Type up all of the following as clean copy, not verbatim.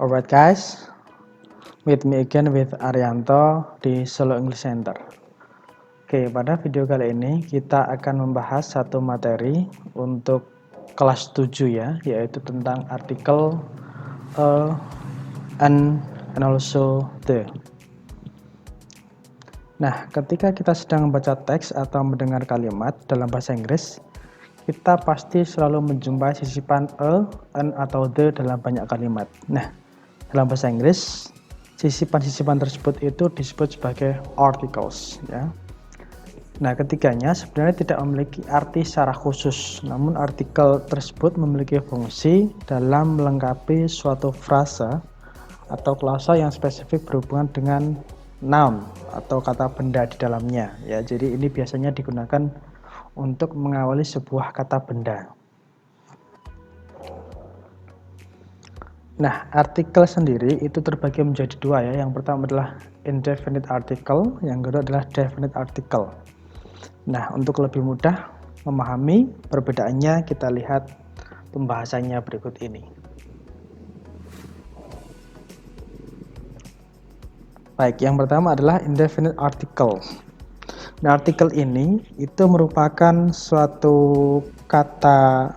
Alright guys, meet me again with Arianto di Solo English Center. Oke, pada video kali ini kita akan membahas satu materi untuk kelas 7 ya, yaitu tentang artikel an, and also the. Nah, ketika kita sedang membaca teks atau mendengar kalimat dalam bahasa Inggris, kita pasti selalu menjumpai sisipan an atau the dalam banyak kalimat. Nah, dalam bahasa Inggris, sisipan-sisipan tersebut itu disebut sebagai articles ya. Nah, ketiganya sebenarnya tidak memiliki arti secara khusus, namun artikel tersebut memiliki fungsi dalam melengkapi suatu frase atau klase yang spesifik berhubungan dengan noun atau kata benda di dalamnya ya. Jadi ini biasanya digunakan untuk mengawali sebuah kata benda. Nah, artikel sendiri itu terbagi menjadi dua ya. Yang pertama adalah indefinite article, yang kedua adalah definite article. Nah, untuk lebih mudah memahami perbedaannya, kita lihat pembahasannya berikut ini. Baik, yang pertama adalah indefinite article. Nah, artikel ini itu merupakan suatu kata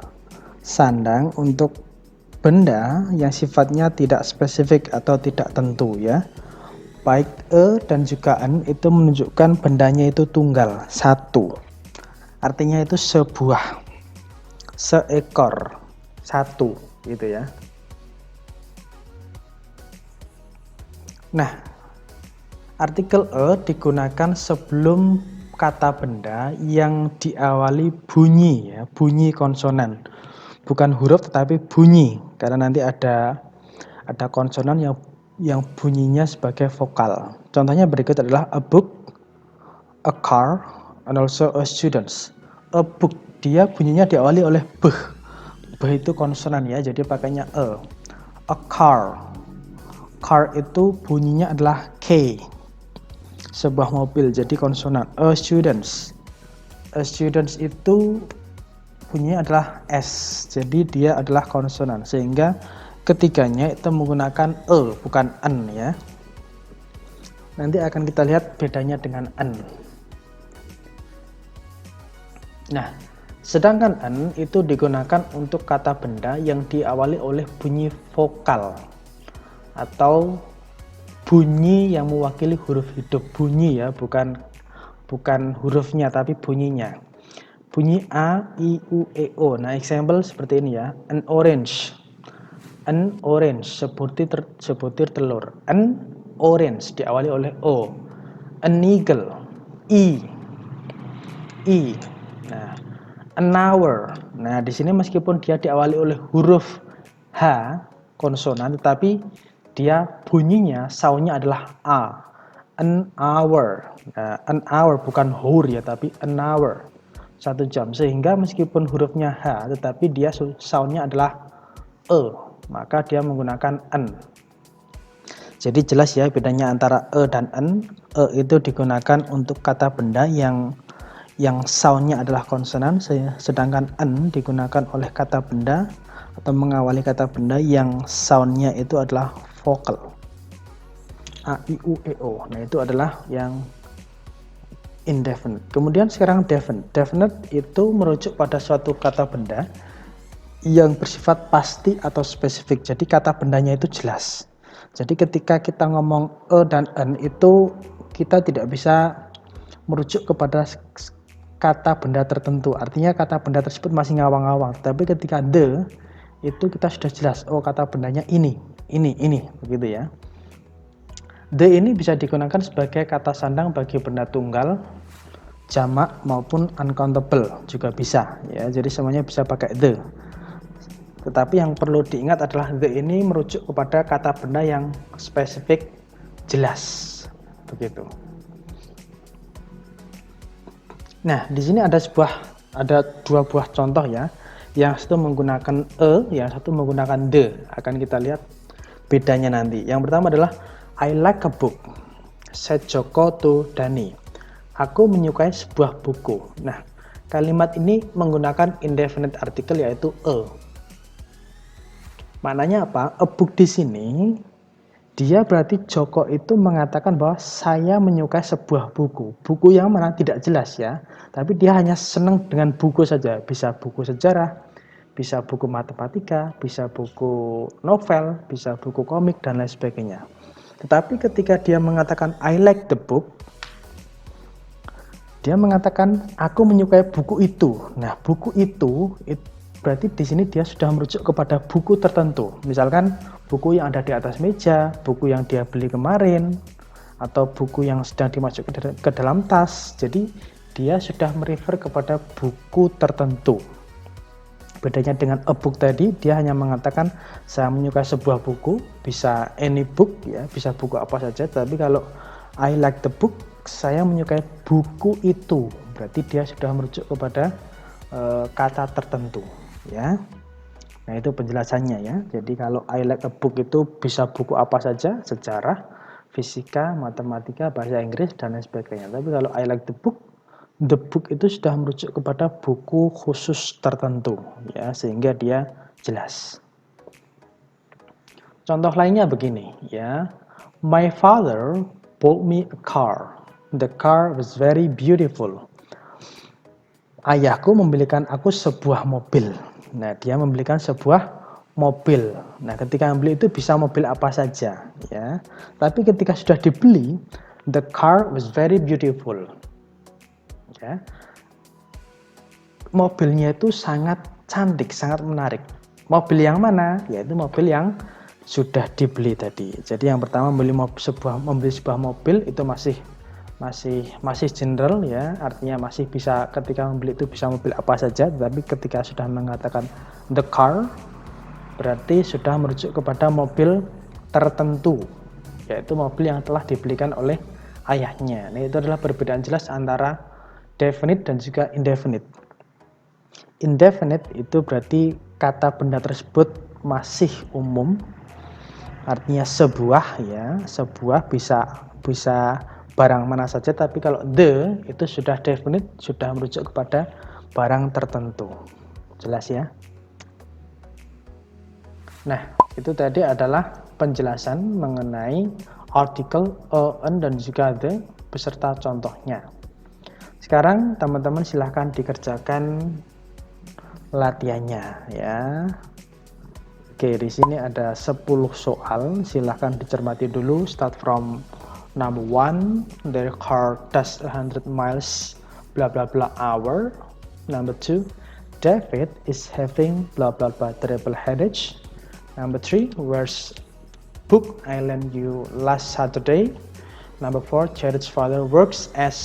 sandang untuk benda yang sifatnya tidak spesifik atau tidak tentu ya. Baik dan juga an itu menunjukkan bendanya itu tunggal, satu. Artinya itu sebuah, seekor, satu gitu ya. Nah, artikel digunakan sebelum kata benda yang diawali bunyi ya, bunyi konsonan. Bukan huruf tetapi bunyi, karena nanti ada konsonan yang bunyinya sebagai vokal. Contohnya berikut adalah a book, a car, and also a student. A book, dia bunyinya diawali oleh b. B itu konsonan ya, jadi pakainya e. A car. Car itu bunyinya adalah k. Sebuah mobil, jadi konsonan. A student. A student itu bunyinya adalah S, jadi dia adalah konsonan, sehingga ketiganya itu menggunakan bukan n ya. Nanti akan kita lihat bedanya dengan n. Nah, sedangkan n itu digunakan untuk kata benda yang diawali oleh bunyi vokal atau bunyi yang mewakili huruf hidup. Bunyi ya, bukan hurufnya tapi bunyinya. Bunyi A, I, U, E, O. Nah, example seperti ini ya. An orange. An orange, sebutir telur. An orange diawali oleh O. An eagle. I. Nah, an hour. Nah, di sini meskipun dia diawali oleh huruf H, konsonan, tetapi dia bunyinya, soundnya adalah A. An hour. Nah, an hour bukan hour ya, tapi an hour. 1 jam, sehingga meskipun hurufnya H tetapi dia soundnya adalah E, maka dia menggunakan N. Jadi jelas ya bedanya antara E dan N. E itu digunakan untuk kata benda yang soundnya adalah konsonan, sedangkan N digunakan oleh kata benda atau mengawali kata benda yang soundnya itu adalah vokal. A, I, U, E, O. Nah, itu adalah yang indefinite. Kemudian sekarang definite. Definite itu merujuk pada suatu kata benda yang bersifat pasti atau spesifik. Jadi kata bendanya itu jelas. Jadi ketika kita ngomong dan n itu kita tidak bisa merujuk kepada kata benda tertentu. Artinya kata benda tersebut masih ngawang-ngawang. Tapi ketika the itu kita sudah jelas. Oh, kata bendanya ini, begitu ya. The ini bisa digunakan sebagai kata sandang bagi benda tunggal, jamak maupun uncountable juga bisa ya. Jadi semuanya bisa pakai the. Tetapi yang perlu diingat adalah the ini merujuk kepada kata benda yang spesifik, jelas, begitu. Nah, di sini ada dua buah contoh ya. Yang satu menggunakan yang satu menggunakan the. Akan kita lihat bedanya nanti. Yang pertama adalah I like a book, said Joko to Dani. Aku menyukai sebuah buku. Nah, kalimat ini menggunakan indefinite article yaitu a. Maknanya apa? A book di sini dia berarti Joko itu mengatakan bahwa saya menyukai sebuah buku. Buku yang mana tidak jelas ya. Tapi dia hanya senang dengan buku saja. Bisa buku sejarah, bisa buku matematika, bisa buku novel, bisa buku komik, dan lain sebagainya. Tetapi ketika dia mengatakan I like the book, dia mengatakan aku menyukai buku itu. Nah, buku itu berarti di sini dia sudah merujuk kepada buku tertentu. Misalkan buku yang ada di atas meja, buku yang dia beli kemarin, atau buku yang sedang dimasukkan ke dalam tas. Jadi dia sudah merefer kepada buku tertentu. Bedanya dengan a book tadi, dia hanya mengatakan saya menyukai sebuah buku, bisa any book ya, bisa buku apa saja. Tapi kalau I like the book, saya menyukai buku itu. Berarti dia sudah merujuk kepada kata tertentu ya. Nah, itu penjelasannya ya. Jadi kalau I like a book itu bisa buku apa saja, sejarah, fisika, matematika, bahasa Inggris, dan lain sebagainya. Tapi kalau I like the book itu sudah merujuk kepada buku khusus tertentu ya, sehingga dia jelas. Contoh lainnya begini ya. My father bought me a car. The car was very beautiful. Ayahku membelikan aku sebuah mobil. Nah, dia membelikan sebuah mobil. Nah, ketika membeli itu bisa mobil apa saja ya. Tapi ketika sudah dibeli, the car was very beautiful. Ya. Mobilnya itu sangat cantik, sangat menarik. Mobil yang mana? Yaitu mobil yang sudah dibeli tadi. Jadi yang pertama membeli sebuah mobil itu masih general ya, artinya masih bisa, ketika membeli itu bisa mobil apa saja. Tapi ketika sudah mengatakan the car, berarti sudah merujuk kepada mobil tertentu, yaitu mobil yang telah dibelikan oleh ayahnya. Nah, itu adalah perbedaan jelas antara definite dan juga indefinite. Indefinite itu berarti kata benda tersebut masih umum, artinya sebuah ya, sebuah bisa barang mana saja. Tapi kalau the itu sudah definite, sudah merujuk kepada barang tertentu. Jelas ya? Nah, itu tadi adalah penjelasan mengenai artikel a, an, dan juga the beserta contohnya. Sekarang teman-teman silahkan dikerjakan latihannya ya. Oke, di sini ada 10 soal, silahkan dicermati dulu. Start from number 1, their car does 100 miles blah blah blah hour. Number 2, David is having blah blah blah terrible headache. Number 3, where's book I lent you last Saturday. Number 4, Jared's father works as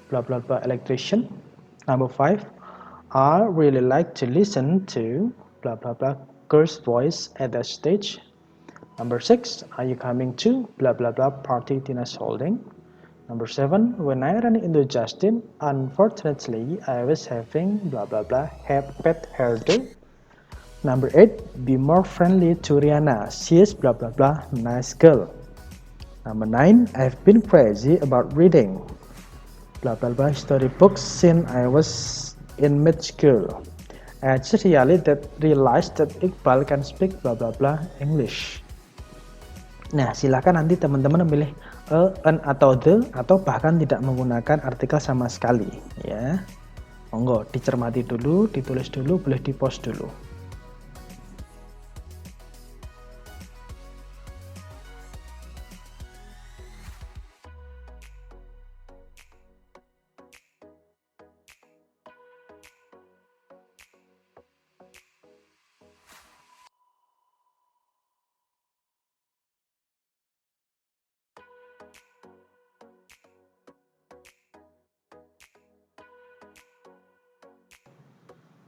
blah blah blah electrician. Number 5, I really like to listen to blah blah blah girl's voice at the stage. Number 6, are you coming to blah blah blah party Tina's holding? Number 7, when I ran into Justin, unfortunately I was having blah blah blah pet hairdo. Number 8, be more friendly to Rihanna, she is blah blah blah nice girl. Number 9, I've been crazy about reading blah blah blah storybooks since I was in mid school. I just realized that Iqbal can speak blah blah blah English. Nah, silakan nanti teman-teman memilih a, an, atau the, atau bahkan tidak menggunakan artikel sama sekali ya. Monggo dicermati dulu, ditulis dulu, boleh di-post dulu.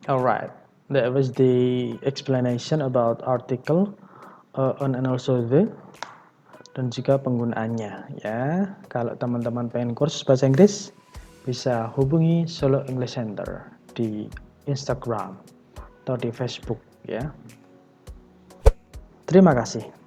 Alright, that was the explanation about article on and also the, dan juga penggunaannya ya. Kalau teman-teman pengen kursus bahasa Inggris, bisa hubungi Solo English Center di Instagram atau di Facebook ya. Terima kasih.